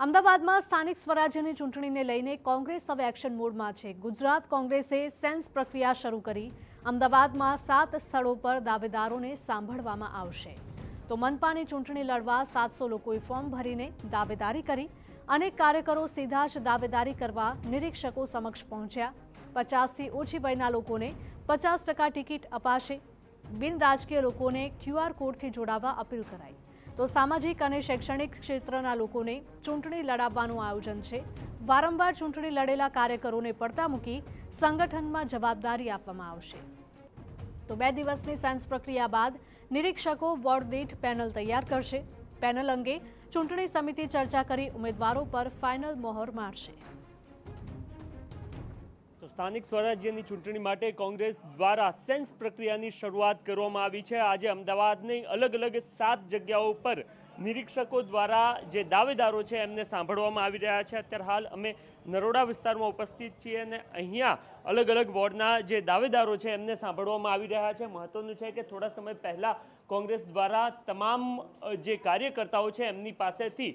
અમદાવાદમાં સ્થાનિક સ્વરાજ્યની ચૂંટણીને લઈને કોંગ્રેસ હવે એક્શન મોડમાં છે। ગુજરાત કોંગ્રેસે સેન્સ પ્રક્રિયા શરૂ કરી। અમદાવાદમાં 7 સ્થળો પર દાવેદારોને સાંભળવામાં આવશે। તો મનપાની ચૂંટણી લડવા 700 લોકોએ ફોર્મ ભરીને દાવેદારી કરી। અનેક કાર્યકરો સીધા જ દાવેદારી કરવા નિરીક્ષકો સમક્ષ પહોંચ્યા। 50થી ઓછી વયના લોકોને 50% ટિકિટ અપાશે। બિન રાજકીય લોકોને QR કોડથી જોડાવા અપીલ કરાઈ। તો સામાજિક અને શૈક્ષણિક ક્ષેત્રના લોકોને ચૂંટણી લડાવવાનું આયોજન છે। વારંવાર ચૂંટણી લડેલા કાર્યકરોને પડતા મૂકી સંગઠનમાં જવાબદારી આપવામાં આવશે। તો 2 દિવસની સેન્સ પ્રક્રિયા બાદ નિરીક્ષકો વોર્ડ દીઠ પેનલ તૈયાર કરશે। પેનલ અંગે ચૂંટણી સમિતિ ચર્ચા કરી ઉમેદવારો પર ફાઇનલ મહોર મારશે। સ્થાનિક સ્વરાજ્યની ચૂંટણી માટે કોંગ્રેસ દ્વારા સેન્સ પ્રક્રિયાની શરૂઆત કરવામાં આવી છે। આજે અમદાવાદની અલગ અલગ 7 જગ્યાઓ પર નિરીક્ષકો દ્વારા જે દાવેદારો છે એમને સાંભળવામાં આવી રહ્યા છે। અત્યારે હાલ અમે નરોડા વિસ્તારમાં ઉપસ્થિત છીએ અને અહીંયા અલગ અલગ વોર્ડના જે દાવેદારો છે એમને સાંભળવામાં આવી રહ્યા છે। મહત્વનું છે કે થોડા સમય પહેલાં કોંગ્રેસ દ્વારા તમામ જે કાર્યકર્તાઓ છે એમની પાસેથી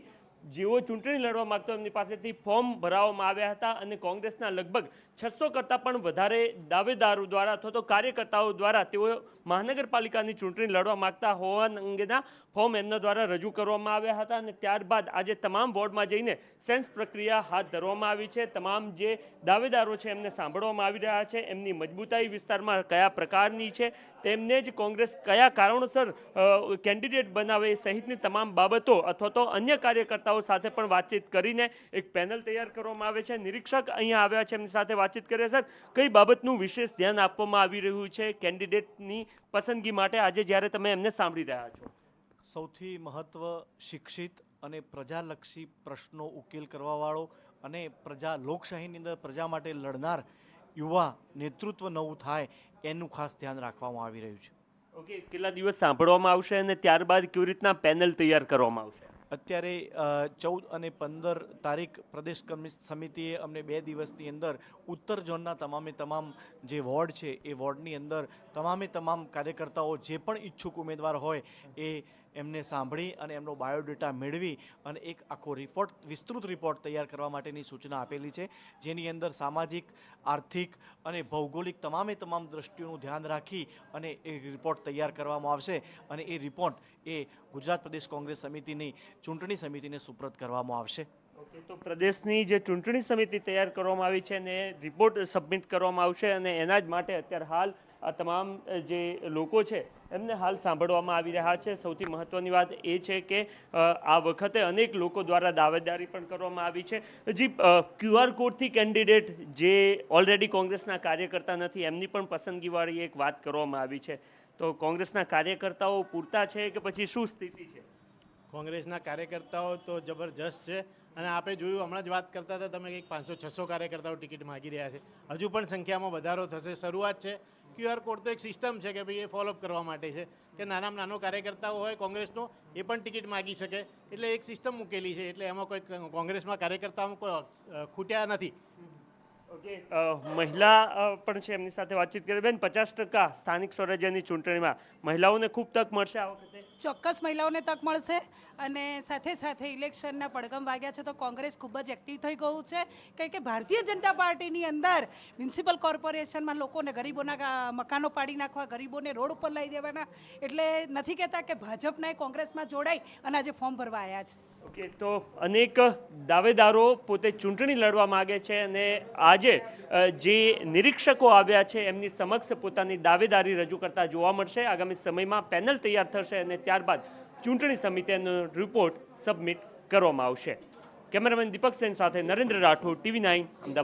જેઓ ચૂંટણી લડવા માંગતો એમની પાસેથી ફોર્મ ભરાવવામાં આવ્યા હતા અને કોંગ્રેસના લગભગ 600 કરતાં પણ વધારે દાવેદારો દ્વારા અથવા તો કાર્યકર્તાઓ દ્વારા તેઓ મહાનગરપાલિકાની ચૂંટણી લડવા માંગતા હોવા અંગેના ફોર્મ એમના દ્વારા રજૂ કરવામાં આવ્યા હતા અને ત્યારબાદ આજે તમામ વોર્ડમાં જઈને સેન્સ પ્રક્રિયા હાથ ધરવામાં આવી છે। તમામ જે દાવેદારો છે એમને સાંભળવામાં આવી રહ્યા છે, એમની મજબૂતાઈ વિસ્તારમાં કયા પ્રકારની છે, તેમને જ કોંગ્રેસ કયા કારણોસર કેન્ડિડેટ બનાવે સહિતની તમામ બાબતો અથવા તો અન્ય કાર્યકર્તાઓ સાથે પણ વાતચીત કરીને એક પેનલ તૈયાર કરવામાં આવે છે। નિરીક્ષક અહીંયા આવ્યા છે, એમની સાથે વાતચીત કરીએ। સર, કઈ બાબતનું વિશેષ ધ્યાન આપવામાં આવી રહ્યું છે કેન્ડિડેટની પસંદગી માટે આજે જ્યારે તમે એમને સાંભળી રહ્યા છો? સૌથી મહત્વ શિક્ષિત અને પ્રજાલક્ષી પ્રશ્નો ઉકેલ કરવાવાળો અને લોકશાહીની અંદર પ્રજા માટે લડનાર યુવા નેતૃત્વ નવું થાય એનું ખાસ ધ્યાન રાખવામાં આવી રહ્યું છે। ઓકે, કેટલા દિવસ સાંભળવામાં આવશે અને ત્યારબાદ કેવી રીતના પેનલ તૈયાર કરવામાં આવશે? અત્યારે 14 અને 15 તારીખ પ્રદેશ સમિતિએ અમને 2 દિવસની અંદર ઉત્તર ઝોનના તમામ જે વોર્ડ છે એ વોર્ડની અંદર તમામ કાર્યકર્તાઓ જે પણ ઈચ્છુક ઉમેદવાર હોય એ એમને સાંભળી અને એમનો બાયોડેટા મેળવી અને એક આખો વિસ્તૃત રિપોર્ટ તૈયાર કરવા માટેની સૂચના આપેલી છે, જેની અંદર સામાજિક, આર્થિક અને ભૌગોલિક તમામ દ્રષ્ટિઓનું ધ્યાન રાખી અને એ રિપોર્ટ તૈયાર કરવામાં આવશે અને એ રિપોર્ટ એ ગુજરાત પ્રદેશ કોંગ્રેસ સમિતિની ચૂંટણી સમિતિને સુપ્રત કરવામાં આવશે। તો પ્રદેશની જે ચૂંટણી સમિતિ તૈયાર કરવામાં આવી છે ને રિપોર્ટ સબમિટ કરવામાં આવશે અને એના જ માટે અત્યારે હાલ આ તમામ જે લોકો છે એમને હાલ સાંભળવામાં આવી રહ્યા છે। સૌથી મહત્ત્વની વાત એ છે કે આ વખતે અનેક લોકો દ્વારા દાવેદારી પણ કરવામાં આવી છે। હજી QR કોડથી કેન્ડિડેટ જે ઓલરેડી કોંગ્રેસના કાર્યકર્તા નથી એમની પણ પસંદગીવાળી એક વાત કરવામાં આવી છે। તો કોંગ્રેસના કાર્યકર્તાઓ પૂરતા છે કે પછી શું સ્થિતિ છે? કોંગ્રેસના કાર્યકર્તાઓ તો જબરજસ્ત છે અને આપણે જોયું, હમણાં જ વાત કરતા હતા તમે કંઈક 500-600 કાર્યકર્તાઓ ટિકિટ માગી રહ્યા છે। હજુ પણ સંખ્યામાં વધારો થશે, શરૂઆત છે। QR કોડ તો એક સિસ્ટમ છે કે ભાઈ એ ફોલોઅપ કરવા માટે છે કે નાનામાં નાનો કાર્યકર્તાઓ હોય કોંગ્રેસનો એ પણ ટિકિટ માગી શકે, એટલે એક સિસ્ટમ મૂકેલી છે, એટલે એમાં કોઈ કોંગ્રેસમાં કાર્યકર્તાઓમાં કોઈ ખૂટ્યા નથી। ઓકે, મહિલા પણ છે, એમની સાથે વાતચીત કરી। બેન, 50% સ્થાનિક સ્વરાજ્યની ચૂંટણીમાં મહિલાઓને ખૂબ તક મળશે આ વખતે? ચોક્કસ મહિલાઓને તક મળશે અને સાથે ઇલેક્શનના પડઘમ વાગ્યા છે તો કોંગ્રેસ ખૂબ જ એક્ટિવ થઈ ગયું છે, કારણ કે ભારતીય જનતા પાર્ટીની અંદર મ્યુનિસિપલ કોર્પોરેશનમાં લોકોને ગરીબોના મકાનો પાડી નાખવા, ગરીબોને રોડ ઉપર લઈ દેવાના, એટલે નથી કહેતા કે ભાજપના કોંગ્રેસમાં જોડાઈ અને આજે ફોર્મ ભરવા આવ્યા છે। ઓકે, તો અનેક દાવેદારો પોતે ચૂંટણી લડવા માગે છે અને આજે જે નિરીક્ષકો આવ્યા છે એમની સમક્ષ પોતાની દાવેદારી રજૂ કરતા જોવા મળશે। આગામી સમયમાં પેનલ તૈયાર થશે અને ત્યારબાદ ચૂંટણી સમિતિનો રિપોર્ટ સબમિટ કરવામાં આવશે। કેમેરામેન દીપક સેન સાથે નરેન્દ્ર રાઠોડ, TV9 અમદાવાદ।